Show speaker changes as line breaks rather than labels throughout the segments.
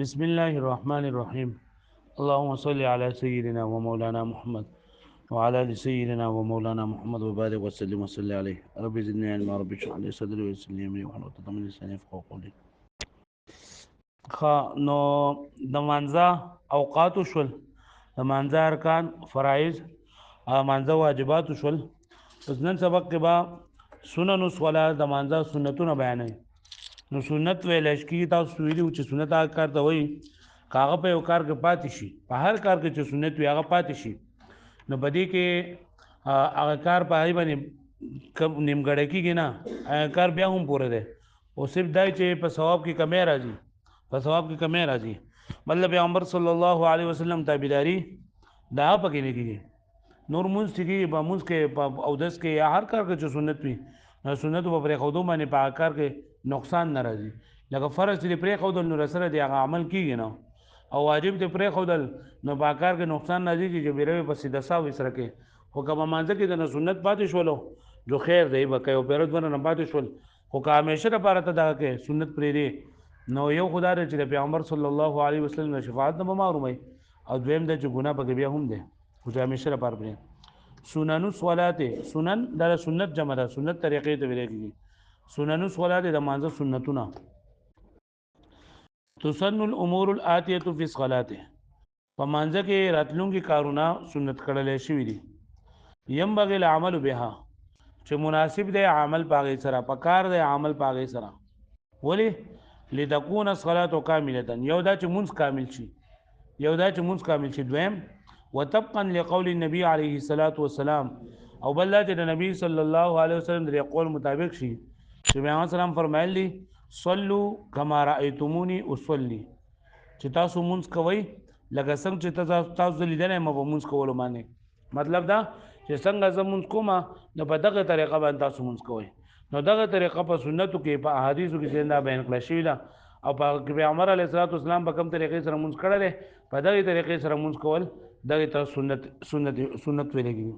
بسم الله الرحمن الرحيم اللهم صل على سيدنا ومولانا محمد وعلى ال سيدنا ومولانا محمد وبارك وسلم وصل عليه ربي زدني علما ربي اشرح لي صدري ويسر لي امري واحلل عقدة من لساني يفقهوا قولي نو د مانزه اوقات شول د مانزه ارکان فرایض مانزه واجبات شول پس نن سبق کې با سنن الصلاه د مانزه سنتونه بیانوي نو سنت ویل شي تاسو ویلي چې سنت هغه کار ته وایي کاغه په یو کار کې پاتې شي په هر کار کې چې سنت وي هغه پاتې شي نو بدی کې هغه کار په هغه باندې نیمګړی کېږي نه هغه کار بیا هم پوره دی او صرف دای چې په ثواب کې کمی راځي په ثواب کې کمی راځي مطلب پیغمبر صلی الله علیه وسلم تابعداري دا پکې نه کېږي نور مونږ چې په مونږ کې او دس کې یا هر کار کې چې سنت وي نو سنت په پرې خودو باندې په کار کې نقصان نه راځي لکه فرض چې پرې خودل نو سره دی هغه عمل کیږي نه او واجب ته پرې خودل نو په کار کې نقصان نه راځي چې بیره په سیده ساو سره کې خو کومه مانځه کې د سنت پاتې شولو جو خیر دی به کوي پیرود باندې پاتې شول خو که همیشه لپاره ته دا کې سنت پرې دی نو یو خدای چې پیغمبر صلی الله علیه وسلم شفاعت نه معلومه او دویم د چې ګناه پکې بیا هم دی خو همیشه لپاره پرې سنن الصلاه سنن دا سنت جمع ده سنت طریقې ته ویل کېږي سنن الصلاه د مانځه سنتونه تسن الامور الاتيه فی الصلاه په مانځه کې راتلونکي کارونه سنت کړل شي دي ينبغي العمل بها چې مناسب دی عمل پاغي سره پکار دی عمل پاغي سره ولی لتكون الصلاه كامله یو دا چې منځ کامل شي دویم وتبقا لقول النبي عليه الصلاه والسلام او بل چې د نبی صلی الله علیه وسلم د قول مطابق شي چې پیغمبر سلام فرمایلی صلوا كما رايتموني اصلي چې تاسو مونږ کوي لکه څنګه چې تاسو لیدنه مې په مونږ کولو باندې مطلب دا چې څنګه زمونږ کومه نو په دغه طریقه باندې تاسو مونږ کوي نو دغه طریقه په سنتو کې په احادیثو کې څنګه بیان کړل شوی دا او په پیغمبر علیه الصلاه والسلام په کوم طریقې سره مونږ کړل په دغه طریقې سره مونږ کول دغه ته سنت ویل کېږي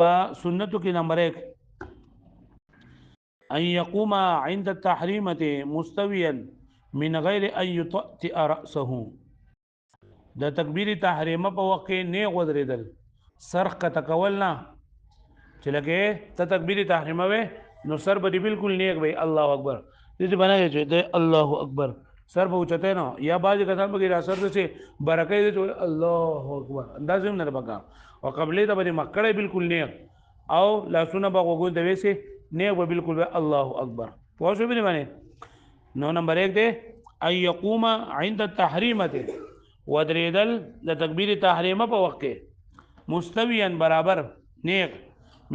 په سنتو کې نمبر 1 ان يقوم عند التحريمه مستويا من غير ان يطأ رأسه د تکبیر تحریمه په وخت کې نه غوډریدل سرخ کا تکول نه چې لکه ته تکبیر تحریمه وې نو سر به بالکل نیک وي الله اکبر دې باندې چې الله اکبر سر به اوچته نه یا باز کسان به را سر دې برکې دې الله اکبر انداز هم نه بکا او قبلې ته به مکړې بالکل نیک او لاسونه به وګون دی وسه نیک به بالکل الله اکبر پوه شو به باندې نو نمبر 1 دی اي يقوم عند التحريمه ودریدل د تکبیر تحریمه په وخت کې مستويا برابر نیک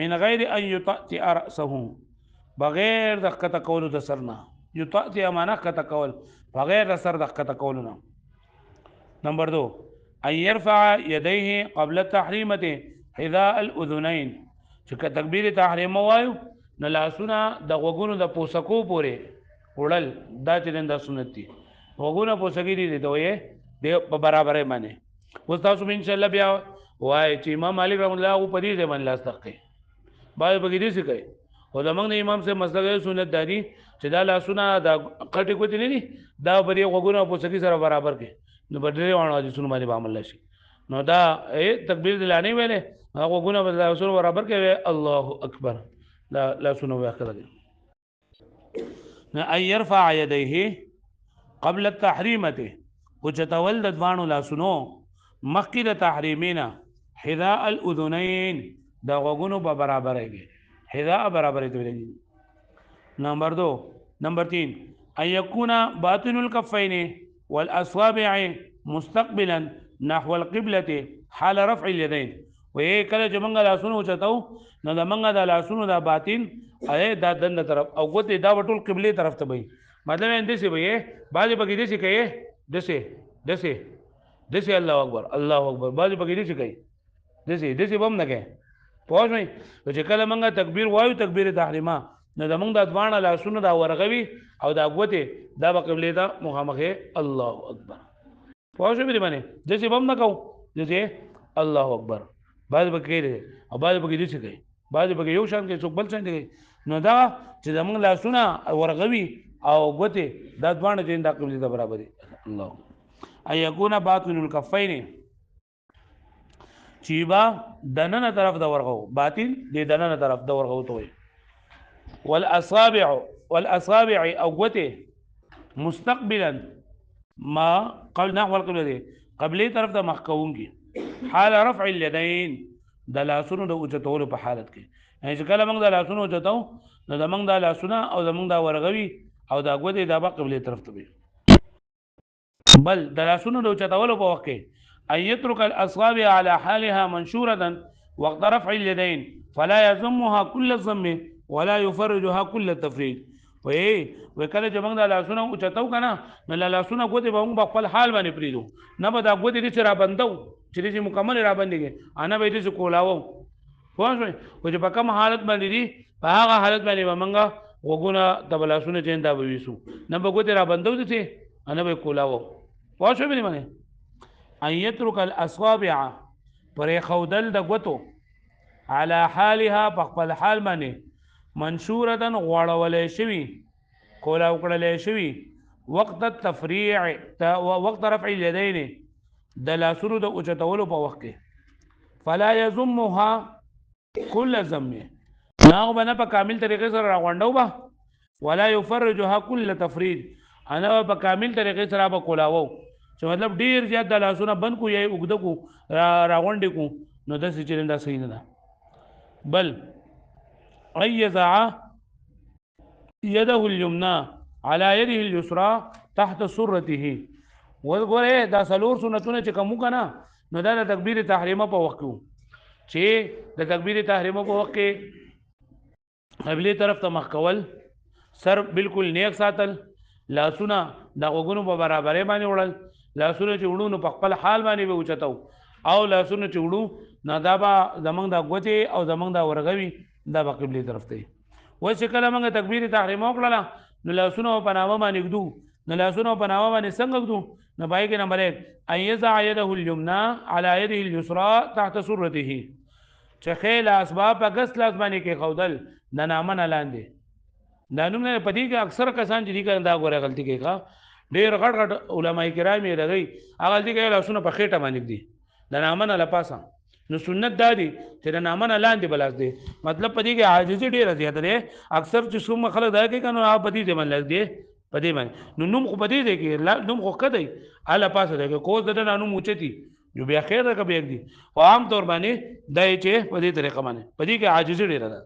من غیر ان يطأ رأسه بغیر د خطا کولو د سرنا يطأ معنا خطا کول بغیر د سر د خطا کولو نمبر 2 ان يرفع يديه قبل التحريمه حذاء الاذنين چې تکبیر تحریمه وایو نو لاسونه د غوګونو د پوسکو پورې وړل دا چې د سنت دي غوګونه پوسګي دي دوی دی په برابرې باندې اوس تاسو ان شاء الله بیا وای چې امام مالک رحم الله او پدې ځای باندې لاس تخته باید بګی دي څه کوي او زمنګ نه امام سے مسله سنت دادي چې دا لاسونه د قټي کوتي نه دي دا بری غوګونه پوسګي سره برابر کې نو بدري وانه دي سنت باندې عمل شي نو دا تکبیر دلانی ویلې غوګونه برابر کې الله اکبر لا سنو واخره نه اي يرفع يديه قبل التحريمه وجتول د دوانو لاسونو مخکې د تحریمینا حذاء الاذنين دا غوګونو په برابرېږي حذاء برابرې ته ویل نمبر 2 نمبر 3 ان يكون باطن الكفين والاصابع مستقبلا نحو القبلة حال رفع اليدين وې کله چې موږ لاسونو چتاو نو د موږ د لاسونو د باطن دا دنه طرف او ګوتې دا ټول قبله طرف ته وي مطلب اندې سی وي باندې بګې دې سی کوي دسه الله اکبر باز پکې دي چې کوي دسه بم نه کوي پوه شئ چې کله موږ تکبیر وایو تکبیر تحریمه نو زمونږ د دوانه لاسونه دا ورغوي او دا قوته دا به قبله ته مخامخه الله اکبر پوه شئ به باندې دسه بم نه کوو دسه الله اکبر باز پکې دي او باز پکې دي چې کوي باز پکې یو شان کې څوک بل څه دي نو دا چې زمونږ لاسونه ورغوي او ګوتې دا دوانه چې دا قبله ته برابر دي الله اي يكون باطن الكفين چیبا دننه طرف د ورغو باطن دې دننه طرف د ورغو ته وي والاصابع او ګوتې مستقبلا ما قبل نحو القبله دي قبلي طرف ته مخ کوونکی حال رفع اليدين د لاسونو د اوچتولو په حالت کې یعنی چې کله موږ د لاسونو اوچتو نو د موږ د لاسونه او د موږ د ورغوي او د ګوتې د قبلي طرف ته وي بل د لاسونو د اوچتولو په وخت کې ان يترك الاصابع على حالها منشوره وقت رفع اليدين فلا يضمها كل الضم ولا يفرجها كل التفريج وکله چې موږ د لاسونو اوچتو کنه نو لاسونه ګوتې به موږ په خپل حال باندې پریدو نه به دا ګوتې دې را بندو چې مکمل را باندې انا به دې کولاو پوه شئ او چې په کوم حالت باندې دي په هغه حالت باندې به موږ وګونه د لاسونو چیندا به ویسو نه به ګوتې را بندو دي انا به کولاو پوه شئ به باندې ان يترك الاصابع پر خودل د ګوتو على حالها په خپل حال باندې منشوره غوړولې شوی کولا وکړلې شوی وقت التفریع وقت رفع اليدين د لاسونو د اوچتولو په وخت کې فلا يضمها كل ضم ناغ بنا په کامل طریقې سره راغونډو با ولا يفرجها كل تفريج انا په کامل طریقې سره به کولاو چې مطلب ډیر زیات د لاسونه بند کو یا وګد کو راغونډې کو نو د سچیندا صحیح نه بل ايذع يده اليمنى على يده اليسرى تحت سرته وګوره دا سلور سنتونه چې کوم کنه نو دا د تکبیر تحریمه په وخت چې د تکبیر تحریمه په وخت کې قبله طرف ته مخ کول سر بالکل نیک ساتل لاسونه د وګونو په برابرې باندې وړل لاسونه چې وړو په خپل حال باندې به اوچتاو او لاسونه چې وړو نه دا به زمنګ د غوته او زمنګ د ورغوي دا به قبله طرف ته و چې کله موږ تکبیر تحریمه وکړه نو لاسونه په نامه باندې ګدو نو لاسونه په نامه باندې څنګه ګدو نو پای کې نمبر 1 ايذع يده اليمنى على يده اليسرى تحت سرته چې خیل اسباب په غس لاس باندې کې خودل د نامه نه لاندې دا نوم نه پدې کې اکثر کسان چې دي دا غوړه غلطي کوي ډېر غټ علماء کرام یې راغی هغه غلطي کوي لاسونه په خېټه باندې دي د نامه نه لپاسه نو سنت دا دی چې د نامه نه لاندې بلاس دی مطلب پدې کې عاجزي ډېره زیاته ده اکثر چې څوم خلک دا کوي کنه هغه پدې باندې لاس دی پدې باندې نو نوم خو پدې دی کې نوم خو کده اله پاسه دی کوز د نوم اوچتي جو بیا خیر ده کبه یک دي او عام طور باندې دای چې پدې طریقه باندې پدې کې عاجزي ډېره ده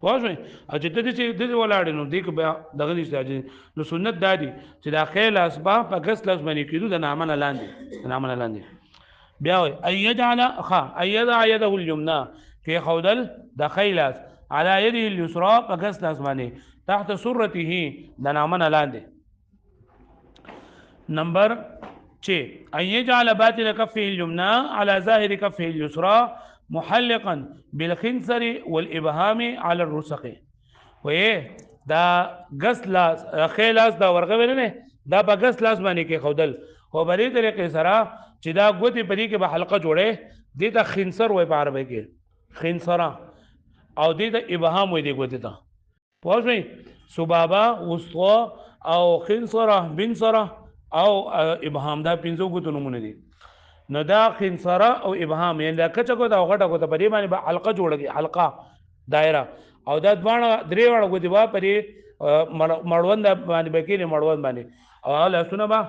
پوه شئ او چې دې چې دې ولاړ نو دې بیا دغه نشته نو سنت دا دی چې دا خیل اسباب په غس لاس باندې کېدو د نامه نه لاندې بیا وي ايجعل ايضع يده اليمنى کې خودل د خیلاس على يده اليسرى په غس لاس باندې تحت سرته د نامه نه لاندې نمبر 6 ايجعل باطن كفه اليمنى على ظاهر كفه اليسرى محلقا بالخنصر والابهام على الرسق وې دا غس لاس خیلاس دا ورغوي نه دا په غس لاس باندې کې خودل خو بری طریقې سره چې دا ګوتې پدې کې به حلقه جوړې دې ته خنصر وای په عربی کې خنصره او دې ته ابهام وای دې ګوتې ته پوه شئ سبابه وسطا او خنصره بنصره او ابهام دا پنځه ګوتو نمونه دي نو دا خنصره او ابهام یعنی دا کچه کو دا غټه کو ته پدې باندې به حلقه جوړږي حلقه دایره او دا دوانه درې وړه ګوتې وا پرې مړوند باندې بکې مړوند باندې او له سونه با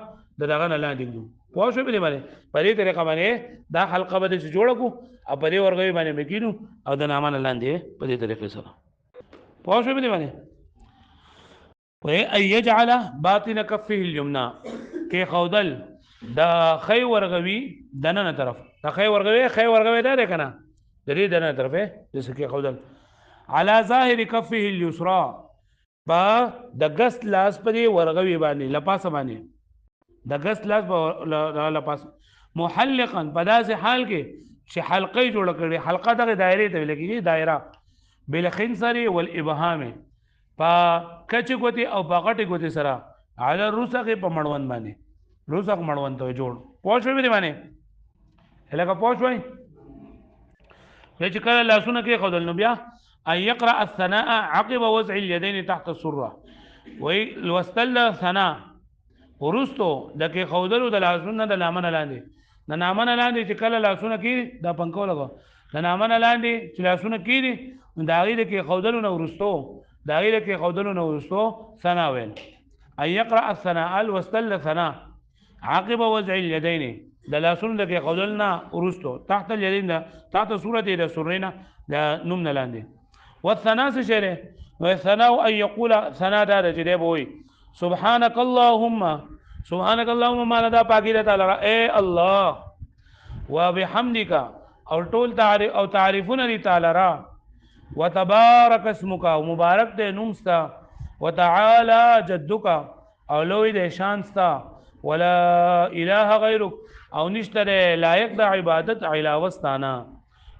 دغه نه لاندې دي پوه شو به باندې پرې طریقه باندې دا حلقه به جوړ کو او پرې ورغوي باندې مکینو او د نامه نه لاندې په دې طریقې سره پوه شو به باندې و ايجعل باطن كفه اليمنى کې خودل دا خی ورغوي دنه طرف دا خی ورغوي دا کنه د دې دنه طرفه جسه کې خودل على ظاهر كفه اليسرى با د غس لاس پرې ورغوي باندې لپاسه باندې د غس لاس لپاس محلقا په داسې حال کې چې حلقې جوړ کړي حلقه دغه دایره ته ویل کېږي دایره بالخنصر والابهام په کچ ګوتې او په غټې ګوتې سره على الرسق په مړوند باندې رسق مړوند ته جوړ پوه شوې به باندې هلکه پوه شوې چې کله لاسونه کې خدل نو بیا ان يقرأ الثناء عقب وضع اليدين تحت السره وای لوستل ثنا ورستو د کې خودلو د لاسونه د لامن لاندې د نامن لاندې چې کله لاسونه کې دا پنکو لګو د نامن لاندې چې لاسونه کې دا غي د کې خودلو نو ورستو دا غي د کې خودلو نو ورستو ثنا ویل اي يقرا الثناء الوستل ثنا عقب وضع اليدين د لاسونو د کې خودلنا ورستو تحت اليدين تحت سوره د سورینا د نوم لاندې والثناء شره والثناء ان يقول ثنا دا چې دی بوي سبحانك اللهم سبحانك اللهم ما لدا پاکی رتا لرا اے الله وبحمدك او ټول تعریف او تعریفون لري تعالی را وتبارك اسمك ومبارك دې نومستا وتعالى جدك او لوی دې شانستا ولا اله غیرك او نشته لایق د عبادت علاوه واستانا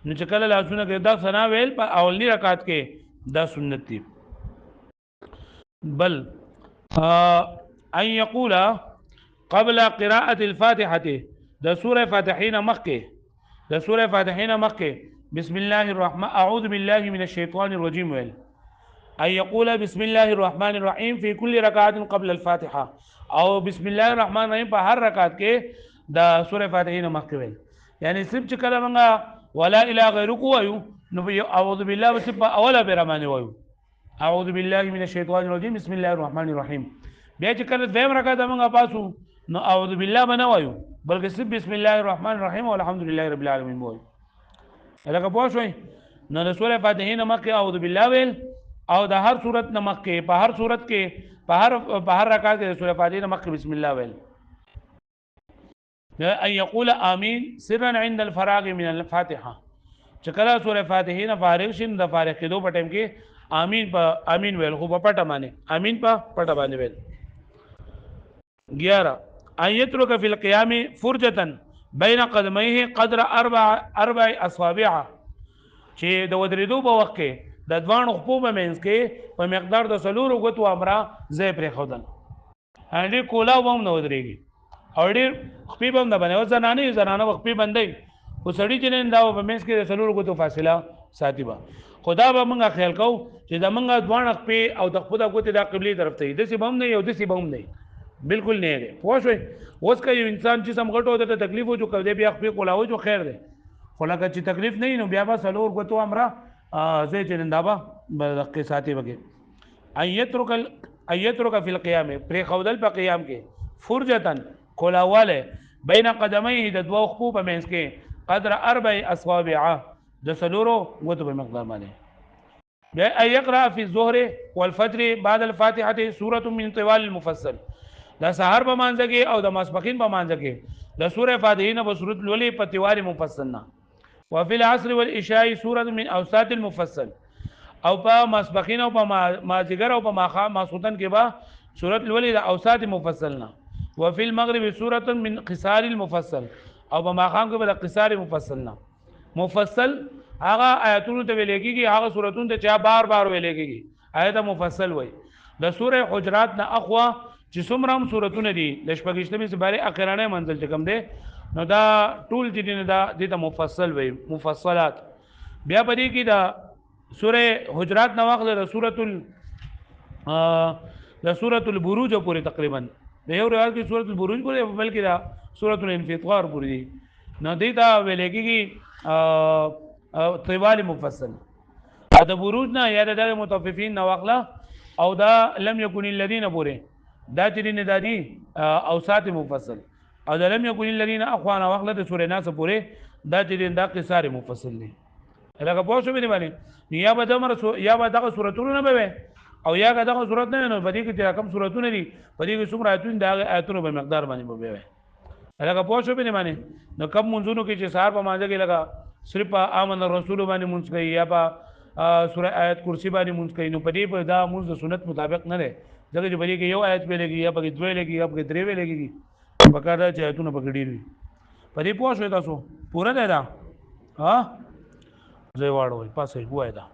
نو چې کله لاسونه کې دا ثنا ویل په اولنی رکعت کې دا سنت دی بل ان يقول قبل قراءة الفاتحة ده سورة فاتحين مكة ده سورة فاتحين مكة بسم الله الرحمن أعوذ بالله من الشيطان الرجيم ويل أن يقول بسم الله الرحمن الرحيم في كل ركعة قبل الفاتحة أو بسم الله الرحمن الرحيم په هر رکعت کې دا سورة فاتحين مكة ويل يعني سب چې کله موږ ولا اله غیرک وایو نو اعوذ بالله وسب اوله برمانه وایو اعوذ بالله من الشيطان الرجيم بسم الله الرحمن الرحيم بیا چې کله دویم رکعت موږ پاسو نو اعوذ بالله بنا وایو بلکې صرف بسم الله الرحمن الرحيم والحمد لله رب العالمين وایو لکه پوه شئ نو د سوره فاتحه نه مکه اعوذ بالله ویل او د هر صورت نه مکه په هر صورت کې په هر رکعت کې سوره فاتحه نه مکه بسم الله ویل ان يقول امين سرا عند الفراغ من الفاتحه چې کله سوره فاتحه نه فارغ شین د فارغ کېدو په ټیم کې امين په امين ویل خو په پټه باندې امين په پټه باندې ویل 11 ان يترك في القيام فرجه بين قدميه قدر اربع اصابع چې د ودریدو په وخت کې د دوانو خپو په منځ کې په مقدار د سلور غوتو امره زې پرې خودل هندې کولا ووم نو ودرېږي او ډېر خپې به نه باندې زنانه وخت په باندې خو سړی چې نه دا په منځ کې د سلور غوتو فاصله ساتي به خدا به موږ خیال کو چې د موږ دوانو خپې او د خپل غوتې د قبلي طرف ته د سی بم نه یو د سی بم نه بالکل نه دی پوه شئ اوس که یو انسان چې سم غټو ته تکلیف وجو کوي بیا خپې کولاو جو خیر دی خو لکه چې تکلیف نه نو بیا به سلور غوتو امره زه چې نندابه بدقه ساتي وګي ايترک فی القيام پر خودل په قیام کې فرجتن کولاواله بین قدميه د دوه خپو په منځ کې قدر اربع اصابع د سلورو غوتو په مقدار باندې بیا يقرا فی الظهر والفجر بعد الفاتحه سوره من طوال المفصل دا سحر په مانځ کې او د ماسپخین په مانځ کې د سوره فاتحه نه په صورت لولي په طوال مفصل نه وفي العصر والعشاء سوره من اوساط المفصل او په ماسپخین او په مازیګر او په ماسوتن کې به سوره لولي د اوساط مفصل نه وفي المغرب سوره من قصار المفصل او په ماخام کې به د قصار مفصل نه مفصل هغه آیاتونو ته ویل کېږي هغه سورتونو ته چې بار بار ویل کېږي آیت مفصل وای د سوره حجرات نه اخوا چې څومره هم سورتونه دي د شپږشتمې سپاره اخرانه منزل چې کوم دی نو دا ټول چې دي دا د مفصل وای مفصلات بیا پدې کې دا سوره حجرات نه واخله د سوره البروج پورې تقریبا د یو روایت کې سوره البروج پورې بلکې دا سوره الانفطار پورې دي نو دې دا ویل کېږي طوال مفصل دا بروج نه یا د متففین نه واخله او دا لم يكن الذين پورې دا چې نه دادي اوسات مفصل او د لم يكن الذين اخوانا واخله د سوره ناس پورې دا چې دا قصار مفصل دي لکه پوه شو باندې یا به دمر یا به دغه سورتونه نه به او یا دغه سورت نه نو بدی کې چې کوم سورتونه دي بدی کې څومره آیتونه دا آیتونه په مقدار باندې به لکه پوه شو باندې نو کم منځونو کې چې سار په مانځ کې لگا صرف امن الرسول باندې مونږ کوي یا په سوره آیت کرسی باندې مونږ کوي نو پدې په دا مونږ د سنت مطابق نه ده ځکه چې بدی کې یو آیت په لګي یا په دوه لګي یا په درې لګي په کار دا چې آیتونه پکړي وي پدې پوه شو تاسو پورا ده دا ها زه واړوي پاسه وای دا